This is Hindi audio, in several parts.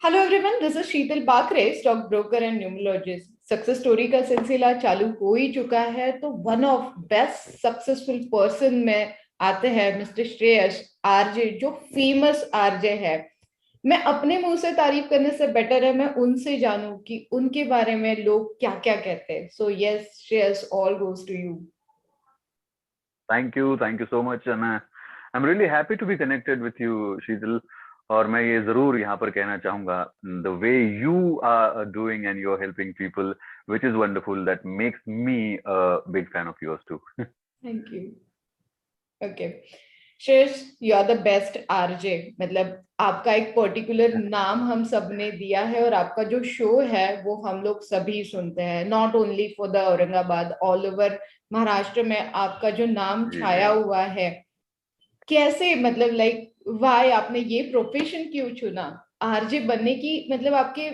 Hello everyone, this is Sheetal Bakre, stock broker and numerologist. Success story का सिलसिला चालू हो ही चुका है, तो one of best successful person में आते हैं मिस्टर श्रेयस आरजे, जो फेमस आरजे है। मैं अपने मुंह से तारीफ करने से बेटर है मैं उनसे जानूं कि उनके बारे में लोग क्या क्या कहते हैं। So yes Shreyas, all goes to you. Thank you so much and I am really happy to be connected with you Sheetal. और मैं ये जरूर यहाँ पर कहना चाहूंगा, the way you are doing and you are helping people which is wonderful, that makes me a big fan of yours too. Thank you. Okay Shreyas, you are the best RJ. मतलब आपका एक पर्टिकुलर नाम हम सब ने दिया है, और आपका जो शो है वो हम लोग सभी सुनते हैं, not only for the Aurangabad, all over Maharashtra में आपका जो नाम जी जी। छाया हुआ है। कैसे, मतलब लाइक वाई आपने ये प्रोफेशन क्यों चुना आरजे बनने की? मतलब आपके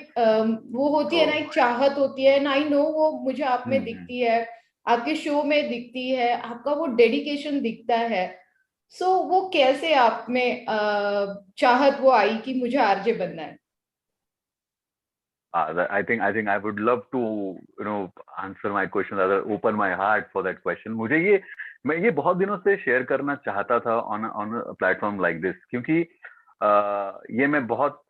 वो होती है ना, ओह। एक चाहत होती है ना, आई नो वो मुझे आप में हम्म। दिखती है, आपके शो में दिखती है, आपका वो डेडिकेशन दिखता है। सो वो कैसे आप में चाहत वो आई कि मुझे आरजे बनना है? I think I would love to answer my question, rather open my heart for that question. मैं ये बहुत दिनों से शेयर करना चाहता था ऑन प्लेटफॉर्म लाइक दिस, क्योंकि ये मैं बहुत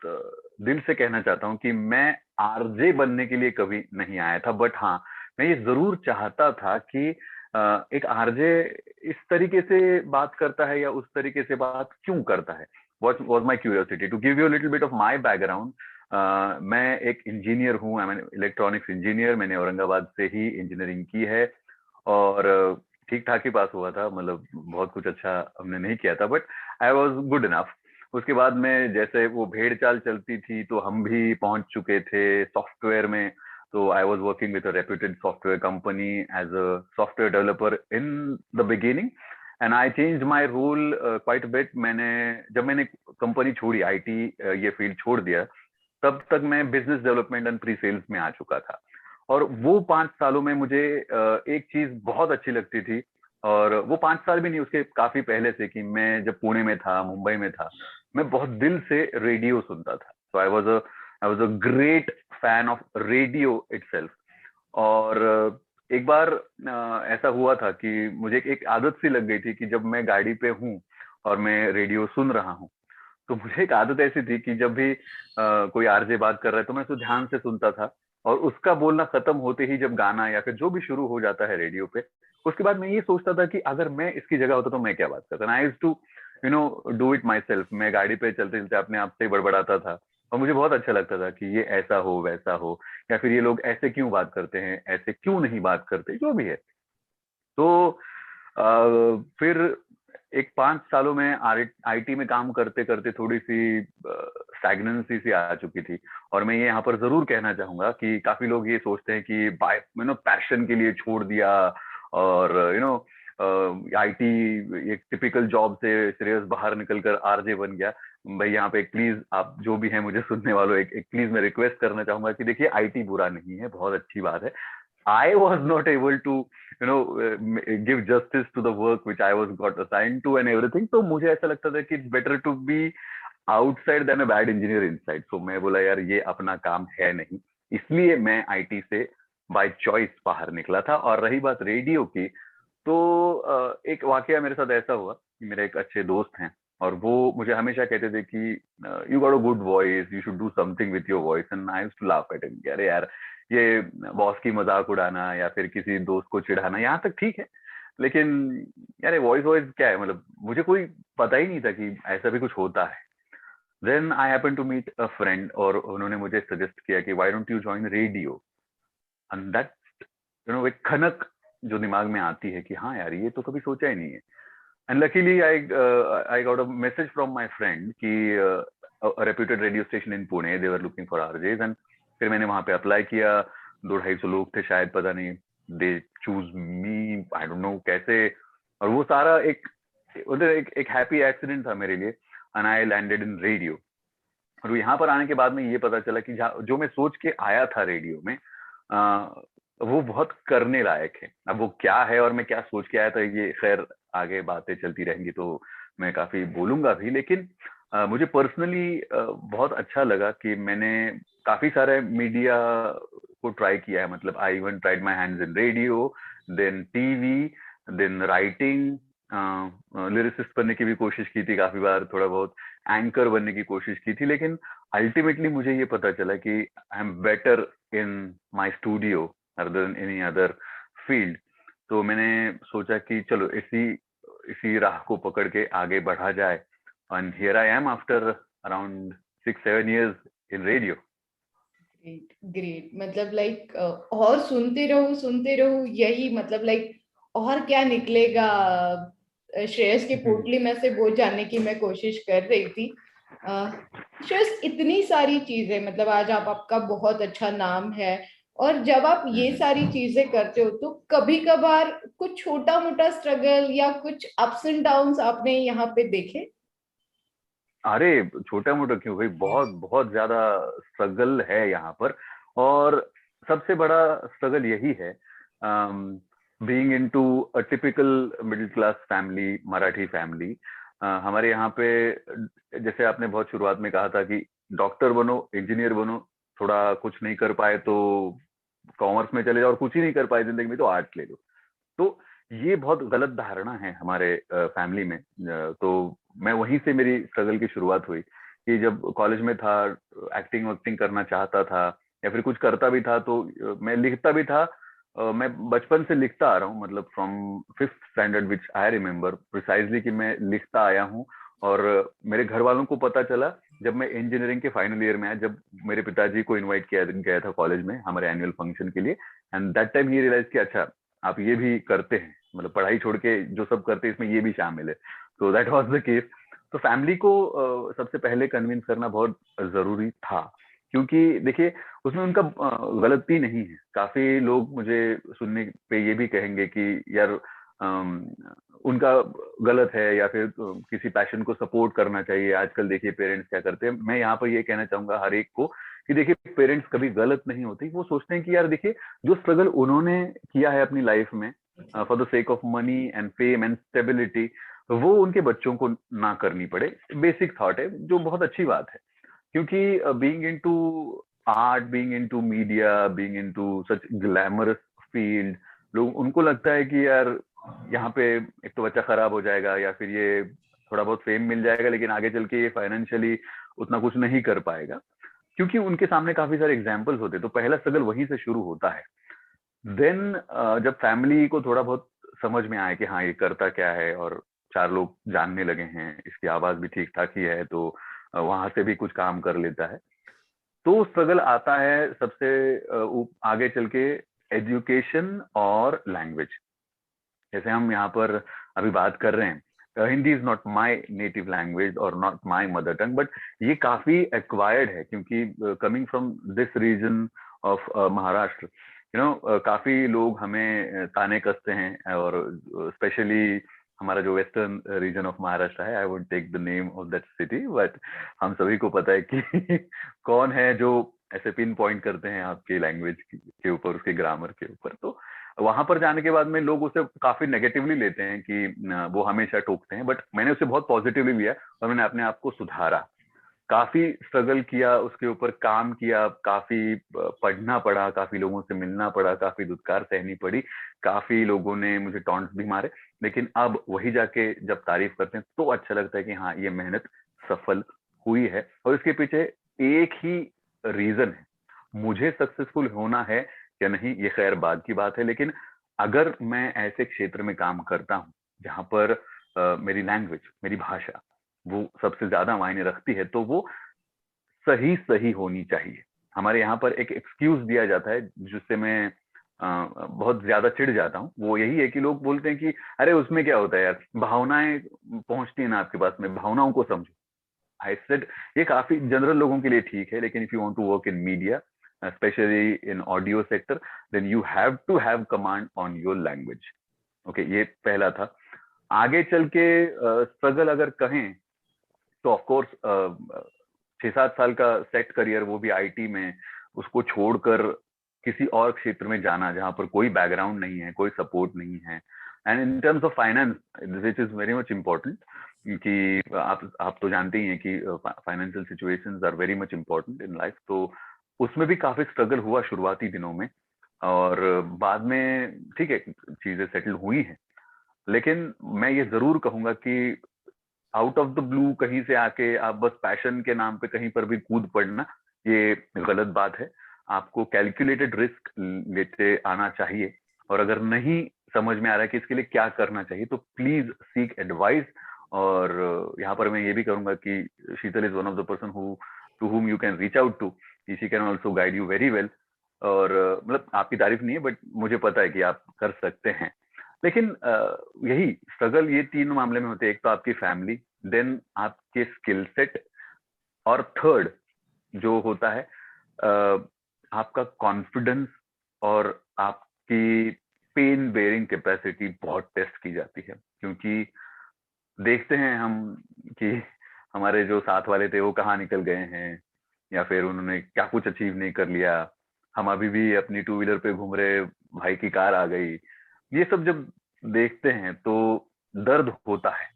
दिल से कहना चाहता हूँ कि मैं आरजे बनने के लिए कभी नहीं आया था, बट हाँ, मैं ये जरूर चाहता था कि एक आरजे इस तरीके से बात करता है या उस तरीके से बात क्यों करता है। What was my curiosity to give you a little bit of my background? मैं एक इंजीनियर हूँ, आई एम इलेक्ट्रॉनिक्स इंजीनियर। मैंने औरंगाबाद से ही इंजीनियरिंग की है और ठीक ठाक ही पास हुआ था, मतलब बहुत कुछ अच्छा हमने नहीं किया था, but I was good enough. उसके बाद में जैसे वो भेड़ चाल चलती थी तो हम भी पहुंच चुके थे सॉफ्टवेयर में। तो I was working with a reputed software company as a software developer in the beginning, and I change my role quite bit. जब मैंने कंपनी छोड़ी, आईटी ये फील्ड छोड़ दिया, तब तक मैं business development and pre sales में आ चुका था। और वो 5 सालों में मुझे एक चीज बहुत अच्छी लगती थी। और वो 5 साल भी नहीं, उसके काफी पहले से, कि मैं जब पुणे में था, मुंबई में था, मैं बहुत दिल से रेडियो सुनता था। तो I was a great fan of radio itself. और एक बार ऐसा हुआ था कि मुझे एक आदत सी लग गई थी कि जब मैं गाड़ी पे हूँ और मैं रेडियो सुन रहा हूँ, तो मुझे एक आदत ऐसी थी कि जब भी कोई आरजे बात कर रहा है तो मैं उसको ध्यान से सुनता था। और उसका बोलना खत्म होते ही जब गाना या फिर जो भी शुरू हो जाता है रेडियो पे, उसके बाद मैं ये सोचता था कि अगर मैं इसकी जगह होता तो मैं क्या बात करता। I used to do it myself. मैं गाड़ी पे चलते चलते अपने आप से ही बड़बड़ाता था, और मुझे बहुत अच्छा लगता था कि ये ऐसा हो वैसा हो, या फिर ये लोग ऐसे क्यों बात करते हैं, ऐसे क्यों नहीं बात करते, जो भी है। तो फिर एक 5 सालों में आईटी में काम करते करते थोड़ी सी स्टैग्नेंसी सी आ चुकी थी। और मैं ये यहाँ पर जरूर कहना चाहूंगा कि काफी लोग ये सोचते हैं कि बाय पैशन के लिए छोड़ दिया, और आईटी एक टिपिकल जॉब से सीरियस बाहर निकलकर आरजे बन गया। भाई यहाँ पे एक प्लीज, आप जो भी हैं मुझे सुनने वालों, एक प्लीज मैं रिक्वेस्ट करना चाहूंगा कि देखिए, आईटी बुरा नहीं है, बहुत अच्छी बात है। I was not able to, give justice to the work which I was got assigned to and everything. तो मुझे ऐसा लगता था कि it's better to be outside than a bad engineer inside. So मैं बोला यार, ये अपना काम है नहीं, इसलिए मैं आईटी से बाय चॉइस बाहर निकला था। और रही बात रेडियो की, तो एक वाकया मेरे साथ ऐसा हुआ कि मेरे एक अच्छे दोस्त हैं, और वो मुझे हमेशा कहते थे कि you got a good voice, you should do something with your voice. And I used to laugh at him, अरे यार, ये बॉस की मजाक उड़ाना या फिर किसी दोस्त को चिढ़ाना यहाँ तक ठीक है, लेकिन यार वॉइस वॉइस क्या है, मतलब मुझे कोई पता ही नहीं था कि ऐसा भी कुछ होता है। Then I happen to meet a friend, और उन्होंने मुझे सजेस्ट किया कि why don't you join radio. And that, एक खनक जो दिमाग में आती है कि हाँ यार, ये तो कभी सोचा ही नहीं है। And luckily I got a message from my friend कि reputed radio station in Pune, they were looking for RJs. And फिर मैंने वहां पे अप्लाई किया। 200-250 लोग थे शायद, पता नहीं, they choose me, I don't know कैसे। और वो सारा उधर एक हैप्पी एक्सीडेंट था मेरे लिए, and I landed in radio. और यहाँ पर आने के बाद में ये पता चला कि जो मैं सोच के आया था रेडियो में, वो बहुत करने लायक है। अब वो क्या है और मैं क्या सोच के आया था, ये खैर आगे बातें चलती रहेंगी तो मैं काफी बोलूंगा भी, लेकिन मुझे पर्सनली बहुत अच्छा लगा कि मैंने काफी सारे मीडिया को ट्राई किया है, मतलब I even tried my hands in radio, then TV, then writing, lyricist बनने की भी कोशिश की थी काफी बार, थोड़ा बहुत एंकर बनने की कोशिश की थी, लेकिन अल्टीमेटली मुझे ये पता चला कि I am better in my studio other than any other field. तो मैंने सोचा कि चलो इसी इसी राह को पकड़ के आगे बढ़ा जाए, and here I am after around 6-7 years in radio. Great great, मतलब लाइक और सुनते रहो, यही मतलब लाइक और क्या निकलेगा श्रेयस के पोटली में से, वो जानने की मैं कोशिश कर रही थी। श्रेयस, इतनी सारी चीजें, मतलब आज आपका बहुत अच्छा नाम है, और जब आप ये सारी चीजें करते हो तो कभी कभार कुछ छोटा मोटा स्ट्रगल या कुछ अप्स एंड डाउन्स आपने यहाँ पे देखे? अरे छोटा मोटा क्यों भाई, बहुत बहुत ज्यादा स्ट्रगल है यहाँ पर। और सबसे बड़ा स्ट्रगल यही है, being into a typical middle class family, Marathi family. हमारे यहाँ पे जैसे आपने बहुत शुरुआत में कहा था कि डॉक्टर बनो, इंजीनियर बनो, थोड़ा कुछ नहीं कर पाए तो कॉमर्स में चले जाओ, और कुछ ही नहीं कर पाए जिंदगी में तो आर्ट्स ले लो। तो ये बहुत गलत धारणा है हमारे फैमिली में। तो मैं वहीं से मेरी स्ट्रगल की शुरुआत हुई कि जब कॉलेज में था, एक्टिंग वक्टिंग करना चाहता था या फिर कुछ करता भी था, तो मैं लिखता भी था। मैं बचपन से लिखता आ रहा हूँ, मतलब from 5th standard which I remember precisely कि मैं लिखता आया हूँ। और मेरे घर वालों को पता चला जब मैं इंजीनियरिंग के फाइनल ईयर में आया, जब मेरे पिताजी को इनवाइट किया गया था कॉलेज में हमारे एनुअल फंक्शन के लिए। एंड दैट टाइम ही रियलाइज कि अच्छा आप ये भी करते हैं, मतलब पढ़ाई छोड़ के जो सब करते हैं इसमें ये भी शामिल है। तो दैट वाज द केस। तो फैमिली को सबसे पहले कन्विंस करना बहुत जरूरी था, क्योंकि देखिए उसमें उनका गलती नहीं है। काफी लोग मुझे सुनने पे ये भी कहेंगे कि यार उनका गलत है, या फिर किसी पैशन को सपोर्ट करना चाहिए। आजकल देखिए पेरेंट्स क्या करते हैं। मैं यहाँ पर ये कहना चाहूंगा हर एक को कि देखिए पेरेंट्स कभी गलत नहीं होती। वो सोचते हैं कि यार देखिए जो स्ट्रगल उन्होंने किया है अपनी लाइफ में for the sake of money and fame and stability, वो उनके बच्चों को ना करनी पड़े। बेसिक थॉट है जो बहुत अच्छी बात है, क्योंकि being into art, being into media, being into सच ग्लैमरस फील्ड, लोग उनको लगता है कि यार यहाँ पे एक तो बच्चा खराब हो जाएगा, या फिर ये थोड़ा बहुत फेम मिल जाएगा लेकिन आगे चल के ये फाइनेंशियली उतना कुछ नहीं कर पाएगा, क्योंकि उनके सामने काफी सारे एग्जाम्पल्स होते। तो पहला स्ट्रगल वहीं से शुरू होता है। देन जब फैमिली को थोड़ा बहुत समझ में आए कि हाँ ये करता क्या है, और 4 लोग जानने लगे हैं, इसकी आवाज भी ठीक ठाक ही है, तो वहां से भी कुछ काम कर लेता है, तो स्ट्रगल आता है सबसे आगे चल के एजुकेशन और लैंग्वेज। जैसे हम यहाँ पर अभी बात कर रहे हैं, Hindi is not my native language और not my mother tongue, but ये काफी एक्वायर्ड है, क्योंकि coming from this region of Maharashtra, you know, काफी लोग हमें ताने कसते हैं। और स्पेशली हमारा जो वेस्टर्न रीजन ऑफ महाराष्ट्र है, I would take the name of that city, but हम सभी को पता है कि कौन है जो ऐसे पिन पॉइंट करते हैं आपकी लैंग्वेज के ऊपर, उसके ग्रामर के ऊपर। तो वहां पर जाने के बाद में लोग उसे काफी नेगेटिवली लेते हैं कि वो हमेशा टोकते हैं, बट मैंने उसे बहुत पॉजिटिवली लिया और मैंने अपने आप को सुधारा। काफी स्ट्रगल किया, उसके ऊपर काम किया, काफी पढ़ना पड़ा, काफी लोगों से मिलना पड़ा, काफी दुत्कार सहनी पड़ी, काफी लोगों ने मुझे टॉन्ट्स भी मारे, लेकिन अब वही जाके जब तारीफ करते हैं तो अच्छा लगता है कि हाँ ये मेहनत सफल हुई है। और इसके पीछे एक ही रीजन है, मुझे सक्सेसफुल होना है या नहीं ये खैर बाद की बात है, लेकिन अगर मैं ऐसे क्षेत्र में काम करता हूँ जहां पर मेरी लैंग्वेज, मेरी भाषा वो सबसे ज्यादा मायने रखती है, तो वो सही सही होनी चाहिए। हमारे यहाँ पर एक एक्सक्यूज दिया जाता है जिससे मैं बहुत ज्यादा चिढ़ जाता हूँ। वो यही है कि लोग बोलते हैं कि अरे उसमें क्या होता है यार, भावनाएं पहुंचती है ना आपके पास में, भावनाओं को समझो। आई सेड ये काफी जनरल लोगों के लिए ठीक है, लेकिन if you want to work in media, especially in audio sector, then you have to have command on your language. Okay, ये पहला था। आगे चल के स्ट्रगल अगर कहें तो ऑफ कोर्स 6-7 साल का सेट करियर, वो भी आईटी में, उसको छोड़कर किसी और क्षेत्र में जाना जहां पर कोई बैकग्राउंड नहीं है, कोई सपोर्ट नहीं है, and in terms of finance which is very much important, कि आप तो जानते ही हैं कि financial situations are very much important in life. तो उसमें भी काफी स्ट्रगल हुआ शुरुआती दिनों में, और बाद में ठीक है चीजें सेटल हुई हैं। लेकिन मैं ये जरूर कहूंगा कि आउट ऑफ द ब्लू कहीं से आके आप बस पैशन के नाम पे कहीं पर भी कूद पड़ना, ये गलत बात है। आपको कैलकुलेटेड रिस्क लेते आना चाहिए, और अगर नहीं समझ में आ रहा है कि इसके लिए क्या करना चाहिए तो प्लीज सीक एडवाइस। और यहाँ पर मैं ये भी करूंगा कि Sheetal is one of the person who to whom you can reach out to, she can also guide you very well. और मतलब आपकी तारीफ नहीं है, बट मुझे पता है कि आप कर सकते हैं। लेकिन यही स्ट्रगल ये तीन मामले में होते हैं, एक तो आपकी फैमिली, देन आपके स्किल सेट, और थर्ड जो होता है आपका कॉन्फिडेंस और आपकी पेन बेयरिंग कैपेसिटी बहुत टेस्ट की जाती है। क्योंकि देखते हैं हम कि हमारे जो साथ वाले थे वो कहाँ निकल गए हैं, या फिर उन्होंने क्या कुछ अचीव नहीं कर लिया, हम अभी भी अपनी टू व्हीलर पे घूम रहे, भाई की कार आ गई। ये सब जब देखते हैं तो दर्द होता है,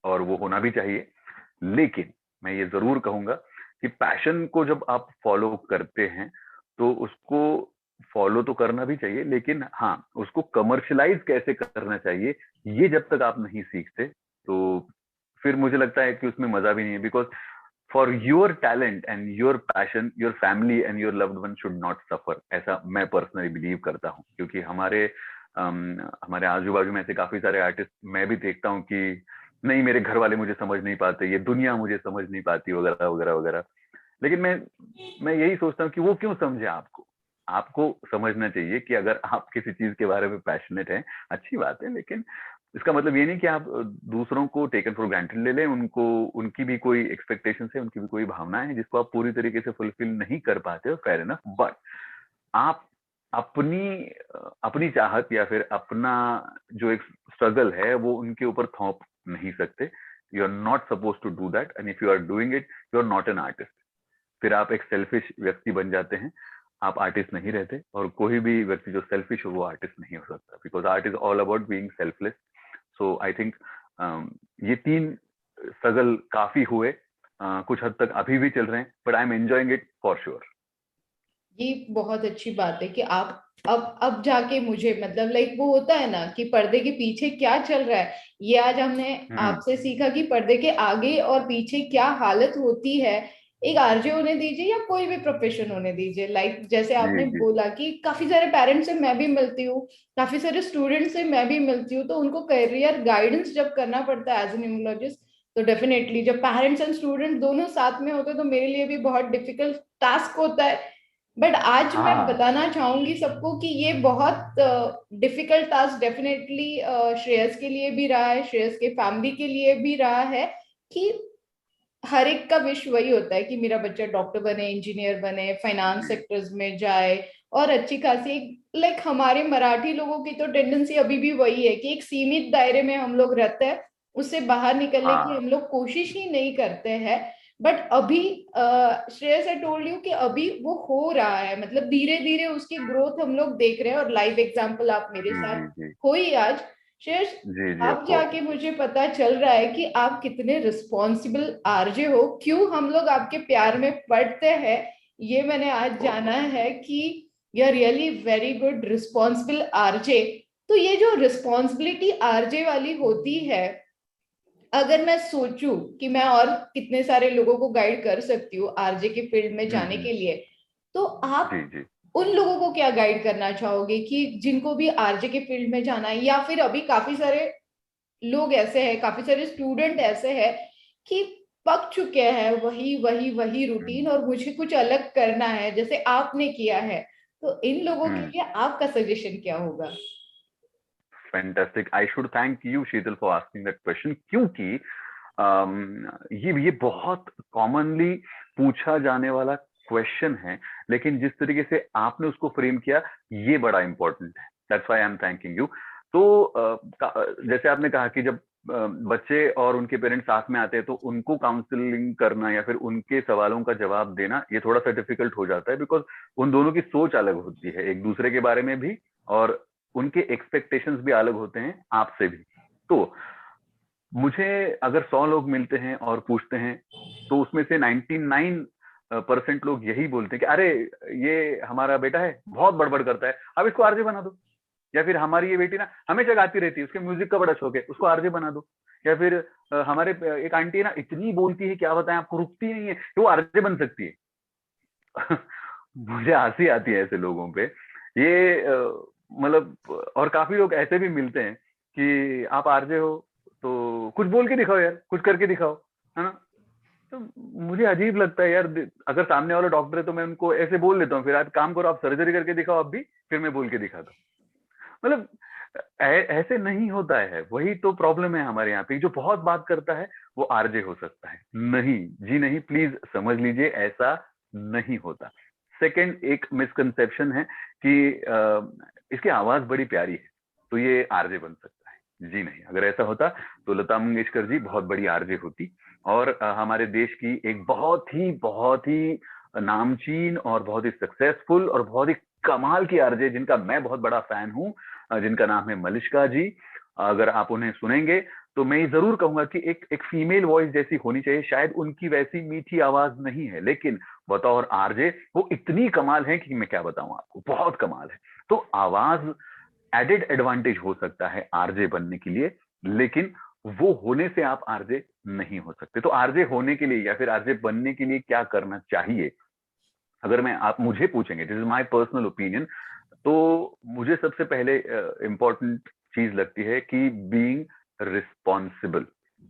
और वो होना भी चाहिए। लेकिन मैं ये जरूर कहूंगा कि पैशन को जब आप फॉलो करते हैं तो उसको फॉलो तो करना भी चाहिए, लेकिन हाँ उसको कमर्शलाइज कैसे करना चाहिए ये जब तक आप नहीं सीखते तो फिर मुझे लगता है कि उसमें मजा भी नहीं है। Because for your talent and your passion, your family and your loved one should not suffer, ऐसा मैं पर्सनली बिलीव करता हूँ। क्योंकि हमारे आजू बाजू में ऐसे काफी सारे आर्टिस्ट मैं भी देखता हूँ कि नहीं मेरे घर वाले मुझे समझ नहीं पाते, ये दुनिया मुझे समझ नहीं पाती, वगैरह वगैरह वगैरह। लेकिन मैं यही सोचता हूँ कि वो क्यों समझे आपको। आपको समझना चाहिए कि अगर आप किसी चीज के बारे में पैशनेट हैं, अच्छी बात है, लेकिन इसका मतलब ये नहीं कि आप दूसरों को टेकन फॉर ग्रांटेड ले लें। उनको उनकी भी कोई एक्सपेक्टेशन है, उनकी भी कोई भावना है जिसको आप पूरी तरीके से फुलफिल नहीं कर पाते हो, फेयर इनफ। बट आप अपनी अपनी चाहत या फिर अपना जो एक स्ट्रगल है वो उनके ऊपर थोप नहीं सकते। You are not suppose to do that, and if you are doing it you are not an artist. फिर आप एक सेल्फिश व्यक्ति बन जाते हैं, आप आर्टिस्ट नहीं रहते। और कोई भी व्यक्ति जो सेल्फिश हो वो आर्टिस्ट नहीं हो सकता, because art is all about being selfless. So I think ये तीन स्ट्रगल काफी हुए, कुछ हद तक अभी भी चल रहे हैं, but I am enjoying it for sure. ये बहुत अच्छी बात है कि आप अब जाके मुझे मतलब लाइक वो होता है ना कि पर्दे के पीछे क्या चल रहा है, ये आज हमने आपसे सीखा कि पर्दे के आगे और पीछे क्या हालत होती है। एक आरजे होने दीजिए या कोई भी प्रोफेशन होने दीजिए, लाइक जैसे आपने जी जी बोला कि काफी सारे पेरेंट्स से मैं भी मिलती हूँ, काफी सारे स्टूडेंट्स से मैं भी मिलती हूँ, तो उनको करियर गाइडेंस जब करना पड़ता है एज एन न्यूमरोलॉजिस्ट, तो डेफिनेटली जब पेरेंट्स एंड स्टूडेंट दोनों साथ में होते हैं तो मेरे लिए भी बहुत डिफिकल्ट टास्क होता है। बट आज मैं हाँ। बताना चाहूंगी सबको कि ये बहुत डिफिकल्ट टास्क डेफिनेटली श्रेयस के लिए भी रहा है, श्रेयस के फैमिली के लिए भी रहा है, कि हर एक का विश वही होता है कि मेरा बच्चा डॉक्टर बने, इंजीनियर बने, फाइनेंस जी सेक्टर्स में जाए, और अच्छी खासी लाइक हमारे मराठी लोगों की तो टेंडेंसी अभी भी वही है कि एक सीमित दायरे में हम लोग रहते हैं, उससे बाहर निकलने की हाँ। हम लोग कोशिश ही नहीं करते हैं। बट अभी श्रेयस आई टोल्ड यू कि अभी वो हो रहा है, मतलब धीरे धीरे उसकी ग्रोथ हम लोग देख रहे हैं, और लाइव एग्जांपल आप मेरे जी साथ जी जी हो ही आज। श्रेयस, जी जी अब ऑफ कोर्स। जाके मुझे पता चल रहा है कि आप कितने रिस्पॉन्सिबल आरजे हो, क्यों हम लोग आपके प्यार में पड़ते हैं, ये मैंने आज जाना है कि you are really very good responsible RJ. तो ये जो रिस्पॉन्सिबिलिटी आरजे वाली होती है, अगर मैं सोचूं कि मैं और कितने सारे लोगों को गाइड कर सकती हूँ आरजे के फील्ड में जाने हम्म। के लिए, तो आप जी जी उन लोगों को क्या गाइड करना चाहोगे कि जिनको भी आरजे के फील्ड में जाना है, या फिर अभी काफी सारे लोग ऐसे हैं, काफी सारे स्टूडेंट ऐसे हैं कि पक चुके हैं वही वही वही रूटीन, हम्म और मुझे कुछ अलग करना है जैसे आपने किया है, तो इन लोगों के हम्म। लिए आपका सजेशन क्या होगा? Fantastic, I should thank you Sheetal for asking that question, क्योंकि ये बहुत कॉमनली पूछा जाने वाला क्वेश्चन है। लेकिन जिस तरीके से आपने उसको फ्रेम किया ये बड़ा इंपॉर्टेंट है, that's why I am thanking you. तो जैसे आपने कहा कि जब बच्चे और उनके पेरेंट्स साथ में आते हैं तो उनको काउंसलिंग करना या फिर उनके सवालों का जवाब देना ये थोड़ा सा डिफिकल्ट हो जाता है, बिकॉज उन दोनों की सोच अलग होती है एक दूसरे के बारे में भी, और उनके एक्सपेक्टेशंस भी अलग होते हैं आपसे भी। तो मुझे अगर 100 लोग मिलते हैं और पूछते हैं, तो उसमें से 99% लोग यही बोलते हैं कि अरे ये हमारा बेटा है, बहुत बड़बड़ करता है, अब इसको आरजे बना दो। या फिर हमारी ये बेटी ना हमेशा गाती रहती है, उसके म्यूजिक का बड़ा शौक है, उसको आरजे बना दो। या फिर हमारे एक आंटी है ना, इतनी बोलती है, क्या बताएं आपको, रुकती नहीं है, तो वो आरजे बन सकती है। मुझे हंसी आती है ऐसे लोगों पे। ये मतलब, और काफी लोग ऐसे भी मिलते हैं कि आप आरजे हो तो कुछ बोल के दिखाओ यार, कुछ करके दिखाओ, है ना। तो मुझे अजीब लगता है यार, अगर सामने वाला डॉक्टर है तो मैं उनको ऐसे बोल देता हूँ, फिर आप काम करो, आप सर्जरी करके दिखाओ आप भी, फिर मैं बोल के दिखाता हूँ। मतलब ऐसे नहीं होता है, वही तो प्रॉब्लम है हमारे यहाँ पे। जो बहुत बात करता है वो आरजे हो सकता है, नहीं जी नहीं, प्लीज समझ लीजिए ऐसा नहीं होता। सेकंड, एक मिसकंसेप्शन है कि इसकी आवाज बड़ी प्यारी है तो ये आरजे बन सकता है। जी नहीं, अगर ऐसा होता तो लता मंगेशकर जी बहुत बड़ी आरजे होती, और हमारे देश की एक बहुत ही नामचीन और बहुत ही सक्सेसफुल और बहुत ही कमाल की आरजे, जिनका मैं बहुत बड़ा फैन हूं, जिनका नाम है मलिश्का जी। अगर आप उन्हें सुनेंगे तो मैं ये जरूर कहूंगा कि एक फीमेल वॉइस जैसी होनी चाहिए। शायद उनकी वैसी मीठी आवाज नहीं है, लेकिन बतौर आरजे वो इतनी कमाल है कि मैं क्या बताऊं आपको, बहुत कमाल है। तो आवाज एडेड एडवांटेज हो सकता है आरजे बनने के लिए, लेकिन वो होने से आप आरजे नहीं हो सकते। तो आरजे होने के लिए या फिर आरजे बनने के लिए क्या करना चाहिए, अगर मैं आप मुझे पूछेंगे, this is my personal opinion, तो मुझे सबसे पहले इंपॉर्टेंट चीज लगती है कि बीइंग रिस्पॉन्सिबल।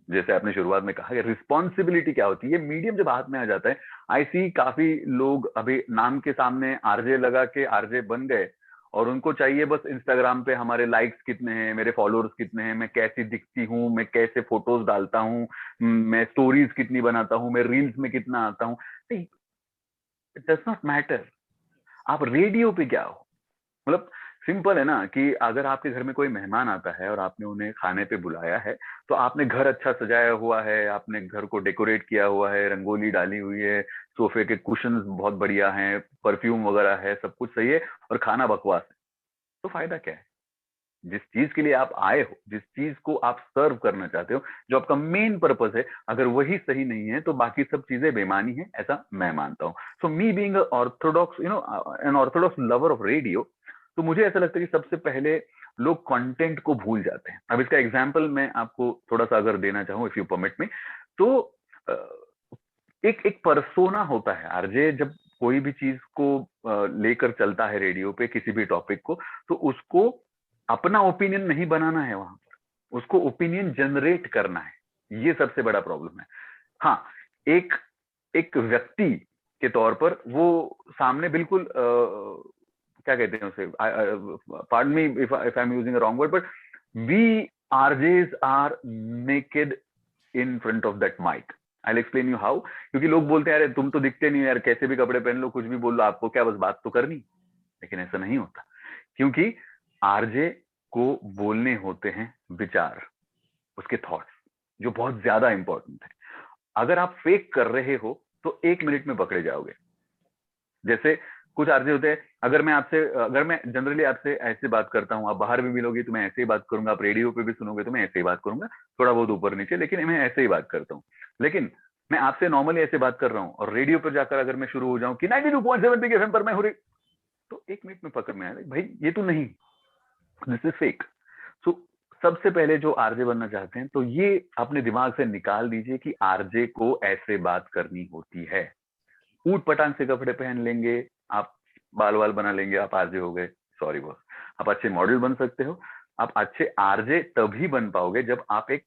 जैसे आपने शुरुआत में कहा कि रिस्पॉन्सिबिलिटी क्या होती है, मीडियम जब हाथ में आ जाता है, आई सी काफी लोग अभी नाम के सामने आरजे लगा के आरजे बन गए, और उनको चाहिए बस इंस्टाग्राम पे हमारे लाइक्स कितने हैं, मेरे फॉलोअर्स कितने हैं, मैं कैसी दिखती हूँ, मैं कैसे फोटोज डालता हूँ, मैं स्टोरीज कितनी बनाता हूँ, मैं रील्स में कितना आता हूँ। इट डज नॉट मैटर आप रेडियो पे क्या हो। मतलब सिंपल है ना, कि अगर आपके घर में कोई मेहमान आता है और आपने उन्हें खाने पे बुलाया है, तो आपने घर अच्छा सजाया हुआ है, आपने घर को डेकोरेट किया हुआ है, रंगोली डाली हुई है, सोफे के कुशन्स बहुत बढ़िया हैं, परफ्यूम वगैरह है, सब कुछ सही है, और खाना बकवास है, तो फायदा क्या है। जिस चीज के लिए आप आए हो, जिस चीज को आप सर्व करना चाहते हो, जो आपका मेन पर्पस है, अगर वही सही नहीं है तो बाकी सब चीजें बेमानी है, ऐसा मैं मानता हूँ। So me being orthodox, an orthodox lover of radio, तो मुझे ऐसा लगता है कि सबसे पहले लोग कंटेंट को भूल जाते हैं। अब इसका एग्जांपल मैं आपको थोड़ा सा अगर देना चाहूँ, इफ यू परमिट मी, तो अ, एक एक परसोना होता है आरजे, जब कोई भी चीज को लेकर चलता है रेडियो पे, किसी भी टॉपिक को, तो उसको अपना ओपिनियन नहीं बनाना है वहां पर, उसको ओपिनियन जनरेट करना है। ये सबसे बड़ा प्रॉब्लम है। हाँ, एक एक व्यक्ति के तौर पर वो सामने बिल्कुल क्या कहते हैं उसे, pardon me if I am using a wrong word, but we RJs are naked in front of that mic. I explain you how. क्योंकि लोग बोलते हैं अरे तुम तो दिखते नहीं यार, कैसे भी कपड़े पहन लो, कुछ भी बोल लो, आपको क्या बस बात तो करनी। लेकिन ऐसा नहीं होता, क्योंकि आरजे को बोलने होते हैं विचार, उसके थॉट्स, जो बहुत ज्यादा इंपॉर्टेंट है। अगर आप फेक कर रहे हो तो 1 मिनट में पकड़े जाओगे। जैसे कुछ आरजे होते हैं, अगर मैं जनरली आपसे ऐसे बात करता हूँ, आप बाहर भी मिलोगे तो मैं ऐसे ही बात करूंगा, आप रेडियो पे भी सुनोगे तो मैं ऐसे ही बात करूंगा, थोड़ा बहुत ऊपर नीचे, लेकिन मैं ऐसे ही बात करता हूँ। लेकिन मैं आपसे नॉर्मली ऐसे बात कर रहा हूँ, और रेडियो पर जाकर अगर मैं शुरू हो जाऊं कि 92.7 बिग एफएम पर मैं हो रही, तो 1 मिनट में पकड़ में आएगा भाई, ये तो नहीं, दिस इज फेक। सो सबसे पहले जो आरजे बनना चाहते हैं, तो ये अपने दिमाग से निकाल दीजिए कि आरजे को ऐसे बात करनी होती है। ऊट पटांग से कपड़े पहन लेंगे आप, बाल वाल बना लेंगे, आप आरजे हो गए, सॉरी बॉस। आप अच्छे मॉडल बन सकते हो, आप अच्छे आरजे तभी बन पाओगे जब आप एक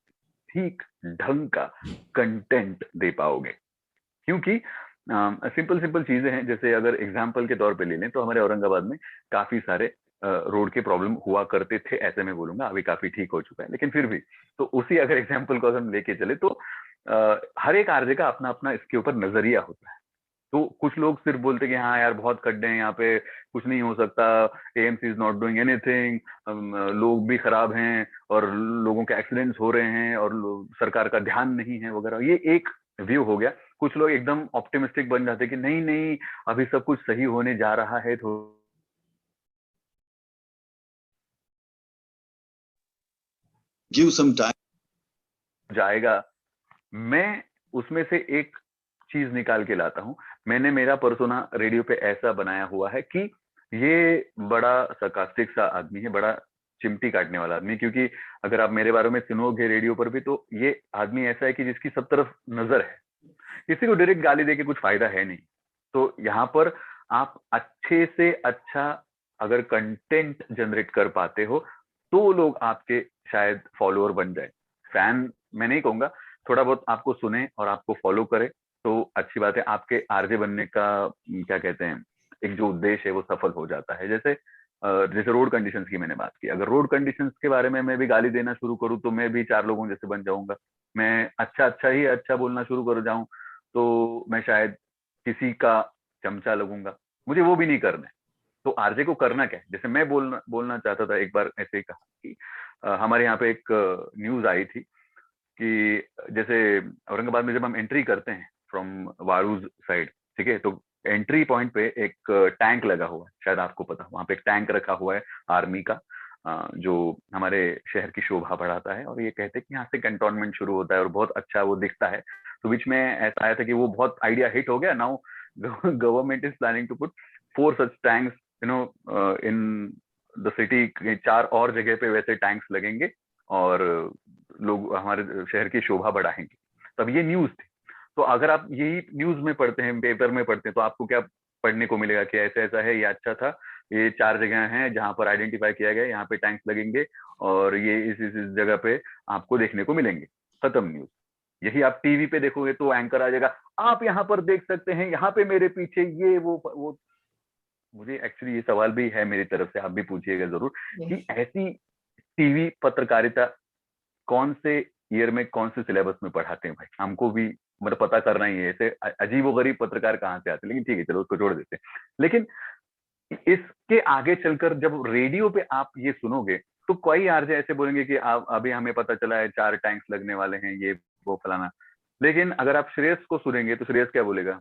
ठीक ढंग का कंटेंट दे पाओगे। क्योंकि सिंपल सिंपल चीजें हैं, जैसे अगर एग्जाम्पल के तौर पे ले लें तो हमारे औरंगाबाद में काफी सारे रोड के प्रॉब्लम हुआ करते थे, ऐसे मैं बोलूंगा, अभी काफी ठीक हो चुका है, लेकिन फिर भी, तो उसी अगर एग्जाम्पल को अगर हम लेके चले तो हर एक आरजे का अपना अपना इसके ऊपर नजरिया होता है। तो कुछ लोग सिर्फ बोलते कि हाँ यार बहुत खड्डे हैं यहाँ पे, कुछ नहीं हो सकता, AMC is not doing anything, लोग भी खराब हैं, और लोगों के एक्सीडेंट्स हो रहे हैं, और सरकार का ध्यान नहीं है वगैरह। ये एक व्यू हो गया। कुछ लोग एकदम ऑप्टिमिस्टिक बन जाते कि नहीं नहीं, अभी सब कुछ सही होने जा रहा है, तो give some time. जाएगा, मैं उसमें से एक चीज निकाल के लाता हूँ। मैंने मेरा पर्सोना रेडियो पे ऐसा बनाया हुआ है कि ये बड़ा sarcastic सा आदमी है, बड़ा चिमटी काटने वाला आदमी, क्योंकि अगर आप मेरे बारे में सुनोगे रेडियो पर भी तो ये आदमी ऐसा है कि जिसकी सब तरफ नजर है, किसी को डायरेक्ट गाली देके कुछ फायदा है नहीं। तो यहाँ पर आप अच्छे से अच्छा अगर कंटेंट जनरेट कर पाते हो तो लोग आपके शायद फॉलोअर बन जाए। फैन मैं नहीं कहूंगा, थोड़ा बहुत आपको सुने और आपको फॉलो करे तो अच्छी बात है। आपके आरजे बनने का क्या कहते हैं, एक जो उद्देश्य है वो सफल हो जाता है। जैसे रोड कंडीशंस की मैंने बात की, अगर रोड कंडीशंस के बारे में मैं भी गाली देना शुरू करूं तो मैं भी 4 लोगों जैसे बन जाऊंगा। मैं अच्छा बोलना शुरू कर जाऊं तो मैं शायद किसी का चमचा लगूंगा। मुझे वो भी नहीं करना है। तो आरजे को करना क्या है, जैसे मैं बोलना चाहता था। एक बार ऐसे ही कहा कि हमारे यहाँ पे एक न्यूज आई थी कि जैसे औरंगाबाद में जब हम एंट्री करते हैं फ्रॉम वारूज साइड, ठीक है, तो एंट्री पॉइंट पे एक टैंक लगा हुआ है, शायद आपको पता, वहां पे एक टैंक रखा हुआ है आर्मी का, जो हमारे शहर की शोभा बढ़ाता है। और ये कहते हैं कि यहाँ से कैंटोनमेंट शुरू होता है और बहुत अच्छा वो दिखता है। तो बीच में ऐसा आया था कि वो बहुत आइडिया हिट हो गया। Now government is planning to put 4 such tanks in the city. 4 और जगह पे वैसे टैंक्स लगेंगे और लोग हमारे शहर की शोभा बढ़ाएंगे। तब ये न्यूज थी। तो अगर आप यही न्यूज में पढ़ते हैं, पेपर में पढ़ते हैं, तो आपको क्या पढ़ने को मिलेगा कि ऐसा ऐसा है, ये अच्छा था, ये 4 जगह हैं जहां पर आइडेंटिफाई किया गया, यहाँ पे टैंक्स लगेंगे और ये इस जगह पे आपको देखने को मिलेंगे। खत्म न्यूज। यही आप टीवी पे देखोगे तो एंकर आ जाएगा, आप यहाँ पर देख सकते हैं, यहाँ पे मेरे पीछे ये वो। मुझे एक्चुअली ये सवाल भी है मेरी तरफ से, आप भी पूछिएगा जरूर कि ऐसी टीवी पत्रकारिता कौन से ईयर में कौन से सिलेबस में पढ़ाते हैं भाई, हमको भी मतलब पता करना ही है। ऐसे अजीबोगरीब पत्रकार कहाँ से आते हैं। लेकिन ठीक है, चलो उसको छोड़ देते हैं। लेकिन इसके आगे चलकर जब रेडियो पे आप ये सुनोगे तो कोई आरजे ऐसे बोलेंगे कि आप अभी हमें पता चला है 4 टैंक्स लगने वाले हैं, ये वो फलाना। लेकिन अगर आप श्रेयस को सुनेंगे तो श्रेयस क्या बोलेगा,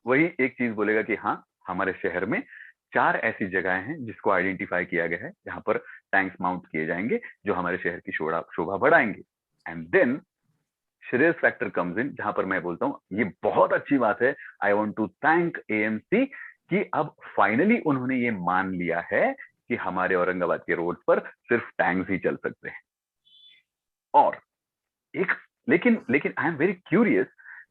वही एक चीज बोलेगा कि हाँ, हमारे शहर में 4 ऐसी जगहें हैं जिसको आइडेंटिफाई किया गया है जहां पर टैंक्स माउंट किए जाएंगे जो हमारे शहर की शोभा बढ़ाएंगे। And then Shreyas factor comes in, जहां पर मैं बोलता हूँ ये बहुत अच्छी बात है, I want to thank AMC कि अब फाइनली उन्होंने ये मान लिया है कि हमारे औरंगाबाद के रोड पर सिर्फ टैंक्स ही चल सकते हैं। और एक लेकिन आई एम वेरी क्यूरियस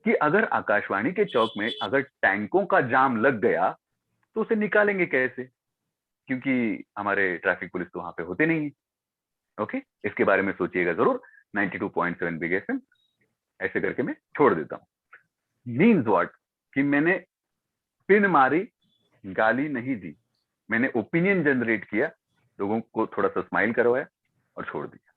कि अगर आकाशवाणी के चौक में अगर टैंकों का जाम लग गया तो उसे निकालेंगे कैसे, क्योंकि हमारे ट्रैफिक पुलिस तो वहां पे होते नहीं है। ओके, इसके बारे में सोचिएगा जरूर। 92.7 बिग एफएम, ऐसे करके मैं छोड़ देता हूँ। मीन्स व्हाट कि मैंने पिन मारी, गाली नहीं दी, मैंने ओपिनियन जनरेट किया, लोगों को थोड़ा सा स्माइल करवाया और छोड़ दिया।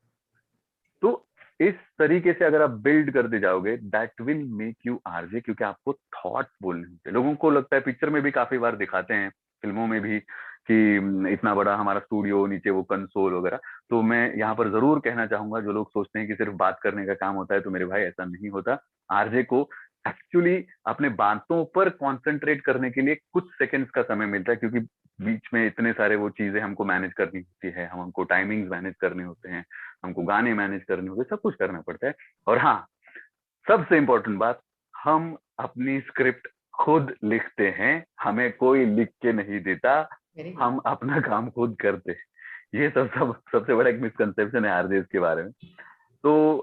तो इस तरीके से अगर आप बिल्ड करते जाओगे, that will make you RJ, क्योंकि आपको थॉट बोलने होते हैं। लोगों को लगता है, पिक्चर में भी काफी बार दिखाते हैं, फिल्मों में भी, कि इतना बड़ा हमारा स्टूडियो, नीचे वो कंसोल वगैरह। तो मैं यहाँ पर जरूर कहना चाहूंगा, जो लोग सोचते हैं कि सिर्फ बात करने का काम होता है, तो मेरे भाई ऐसा नहीं होता। आरजे को एक्चुअली अपने बातों पर कॉन्सेंट्रेट करने के लिए कुछ सेकंड्स का समय मिलता है, क्योंकि बीच में इतने सारे वो चीजें हमको मैनेज करनी होती है, हमको टाइमिंग्स मैनेज करने होते हैं, हमको गाने मैनेज करने होते हैं, सब कुछ करना पड़ता है। और हाँ, सबसे इंपॉर्टेंट बात, हम अपनी स्क्रिप्ट खुद लिखते हैं, हमें कोई लिख के नहीं देता, हम अपना काम खुद करते हैं। ये सबसे बड़ा एक मिसकंसेप्शन है आरजे के बारे में। तो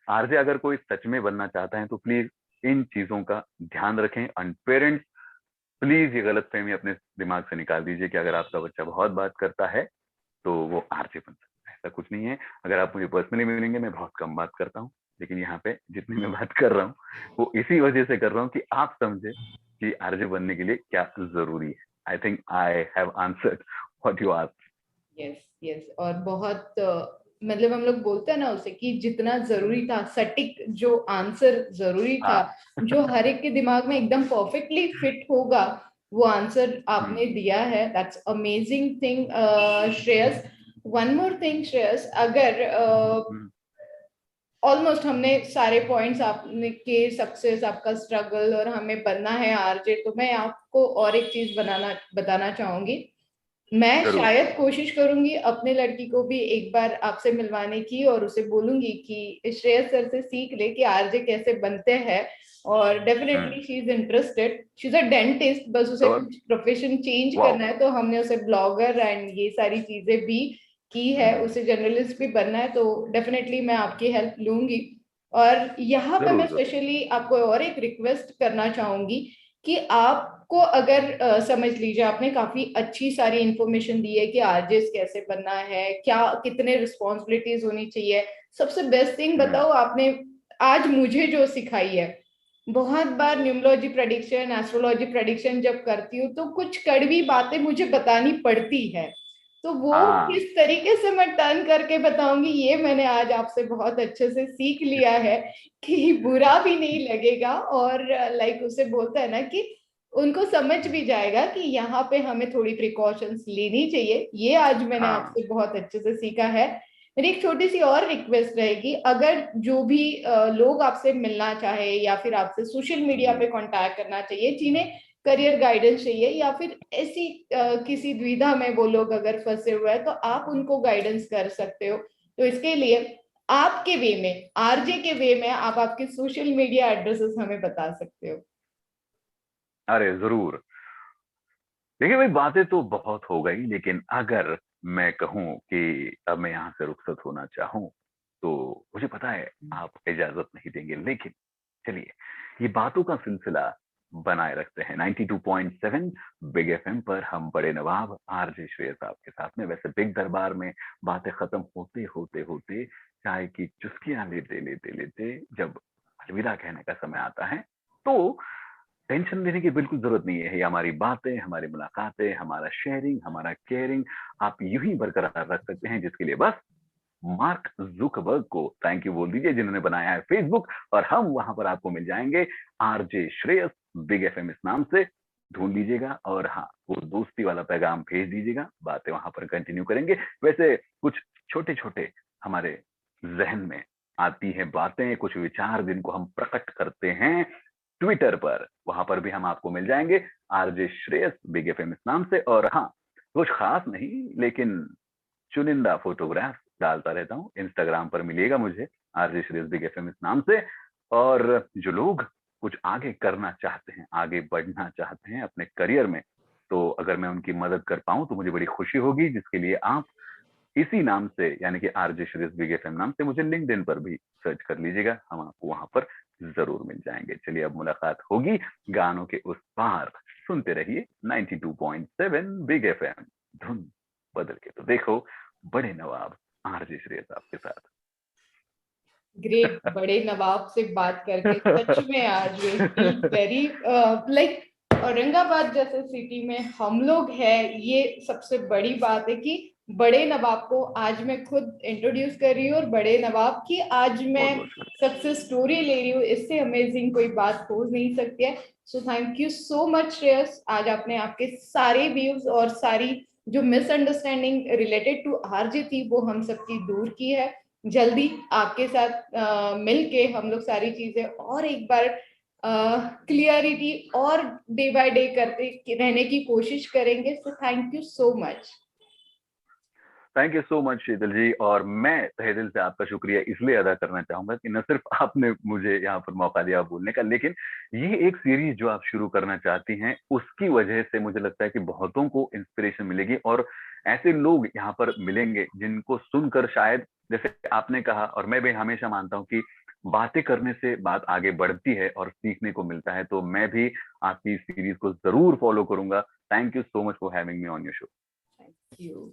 आरजे अगर कोई सच में बनना चाहता है तो प्लीज इन चीजों का ध्यान रखें। एंड पेरेंट्स, प्लीज ये गलतफहमी अपने दिमाग से निकाल दीजिए कि अगर आपका बच्चा बहुत बात करता है तो वो आरजे बन सकता है। ऐसा कुछ नहीं है। अगर आप मुझे पर्सनली मिलेंगे, मैं बहुत कम बात करता हूँ, लेकिन यहाँ पे जितनी मैं बात कर रहा हूँ वो इसी वजह से कर रहा हूँ कि आप समझे कि आरजे बनने के लिए क्या जरूरी है। I think I have answered what you asked. Yes, और बहुत मतलब हम लोग बोलते हैं ना उसे कि जितना जरूरी था, सटीक जो आंसर जरूरी था, जो हर एक के दिमाग में एकदम परफेक्टली फिट होगा, वो आंसर आपने दिया है। That's amazing thing Shreyas. One more thing Shreyas, अगर ऑलमोस्ट हमने सारे पॉइंट्स आपने के सक्सेस, आपका स्ट्रगल और हमें बनना है आरजे, तो मैं आपको और एक चीज बताना चाहूंगी मैं जरूर। शायद कोशिश करूंगी अपने लड़की को भी एक बार आपसे मिलवाने की, और उसे बोलूंगी कि श्रेयस सर से सीख ले कि आरजे कैसे बनते हैं। और definitely she is interested, she is a dentist, बस उसे और कुछ प्रोफेशन चेंज वाओ। करना है, तो हमने उसे ब्लॉगर एंड ये सारी चीजें भी की है, उसे जर्नलिस्ट भी बनना है, तो डेफिनेटली मैं आपकी हेल्प लूंगी। और यहाँ पे मैं जरूर जरूर। स्पेशली आपको और एक रिक्वेस्ट करना चाहूंगी कि आपको अगर समझ लीजिए आपने काफी अच्छी सारी इंफॉर्मेशन दी है कि आरजेस कैसे बनना है, क्या कितने रिस्पॉन्सिबिलिटीज होनी चाहिए, सबसे बेस्ट थिंग बताओ आपने आज मुझे जो सिखाई है। बहुत बार न्यूमरोलॉजी प्रेडिक्शन, एस्ट्रोलॉजी प्रेडिक्शन जब करती हूँ तो कुछ कड़वी बातें मुझे बतानी पड़ती है, तो वो हाँ किस तरीके से मैं टर्न करके बताऊंगी, ये मैंने आज आपसे बहुत अच्छे से सीख लिया है कि बुरा भी नहीं लगेगा, और लाइक उसे बोलता है ना कि उनको समझ भी जाएगा कि यहाँ पे हमें थोड़ी प्रिकॉशंस लेनी चाहिए। ये आज मैंने हाँ। आपसे बहुत अच्छे से सीखा है। मेरी एक छोटी सी और रिक्वेस्ट रहेगी, अगर जो भी लोग आपसे मिलना चाहे या फिर आपसे सोशल मीडिया पे कांटेक्ट करना चाहिए, जिन्हें करियर गाइडेंस चाहिए या फिर ऐसी किसी द्विधा में वो लोग अगर फंसे हुए हैं, तो आप उनको गाइडेंस कर सकते हो। तो इसके लिए आपके वे में, आरजे के वे में, आप आपके सोशल मीडिया एड्रेसेस हमें बता सकते हो। अरे जरूर। देखिए भाई, बातें तो बहुत हो गई, लेकिन अगर मैं कहूं कि अब मैं यहाँ से रुखसत होना चाहूं, तो मुझे पता है आप इजाजत नहीं देंगे, लेकिन चलिए, ये बातों का सिलसिला बनाए रखते हैं 92.7 बिग एफएम पर। हम बड़े नवाब आरजे श्रेयस आपके साथ में। वैसे बिग दरबार में बातें खत्म होते होते होते चाय की चुस्कियां लेते लेते लेते जब अलविदा कहने का समय आता है, तो टेंशन लेने की बिल्कुल जरूरत नहीं है। ये हमारी बातें, हमारी मुलाकातें, हमारा शेयरिंग, हमारा केयरिंग आप यूं ही बरकरार रख सकते हैं, जिसके लिए बस मार्क जुकरबर्ग को थैंक यू बोल दीजिए, जिन्होंने बनाया है फेसबुक, और हम वहां पर आपको मिल जाएंगे। आरजे श्रेयस बिग एफएम इस नाम से ढूंढ लीजिएगा, और हाँ, वो दोस्ती वाला पैगाम भेज दीजिएगा, बातें वहां पर कंटिन्यू करेंगे। वैसे कुछ छोटे छोटे हमारे जहन में आती हैं बातें, कुछ विचार जिनको हम प्रकट करते हैं ट्विटर पर, वहां पर भी हम आपको मिल जाएंगे, आरजे श्रेयस बिग एफएम इस नाम से। और हाँ, कुछ खास नहीं, लेकिन चुनिंदा फोटोग्राफ डालता रहता हूँ इंस्टाग्राम पर, मिलिएगा मुझे आरजे श्रेयस बिग एफएम इस नाम से। और जो लोग कुछ आगे करना चाहते हैं, आगे बढ़ना चाहते हैं अपने करियर में, तो अगर मैं उनकी मदद कर पाऊं तो मुझे बड़ी खुशी होगी, जिसके लिए आप इसी नाम से, यानी कि आरजे श्रेयस बिग एफएम नाम से मुझे लिंक्डइन पर भी सर्च कर लीजिएगा, हम आपको वहां पर जरूर मिल जाएंगे। चलिए, अब मुलाकात होगी गानों के उस पार। सुनते रहिए 92.7 बिग एफएम, धुन बदल के तो देखो, बड़े नवाब आरजे श्रेयस आपके साथ। ग्रेट, बड़े नवाब से बात करके सच में आज we feel very like, Aurangabad जैसे सिटी में हम लोग हैं, ये सबसे बड़ी बात है कि बड़े नवाब को आज मैं खुद इंट्रोड्यूस कर रही हूँ, और बड़े नवाब की आज मैं बहुत बहुत शुक्रिया। सक्सेस स्टोरी ले रही हूँ, इससे अमेजिंग कोई बात हो नहीं सकती है। सो thank you so much Shreyas, आज आपने आपके सारे व्यूज और सारी जो मिसअंडरस्टैंडिंग रिलेटेड टू आरजे थी वो हम सबकी दूर की है। जल्दी आपके साथ मिल के हम लोग सारी चीजें और एक बार क्लियरिटी और डे बाय डे करते रहने की कोशिश करेंगे। So thank you so much. Thank you so much Sheetal ji, और मैं तहे दिल से आपका शुक्रिया इसलिए अदा करना चाहूंगा कि न सिर्फ आपने मुझे यहाँ पर मौका दिया बोलने का, लेकिन ये एक सीरीज जो आप शुरू करना चाहती हैं, उसकी वजह से मुझे लगता है कि बहुतों को इंस्पिरेशन मिलेगी, और ऐसे लोग यहाँ पर मिलेंगे जिनको सुनकर शायद, जैसे आपने कहा, और मैं भी हमेशा मानता हूँ कि बातें करने से बात आगे बढ़ती है और सीखने को मिलता है। तो मैं भी आपकी इस सीरीज को जरूर फॉलो करूंगा। Thank you so much for having me on your show. Thank you.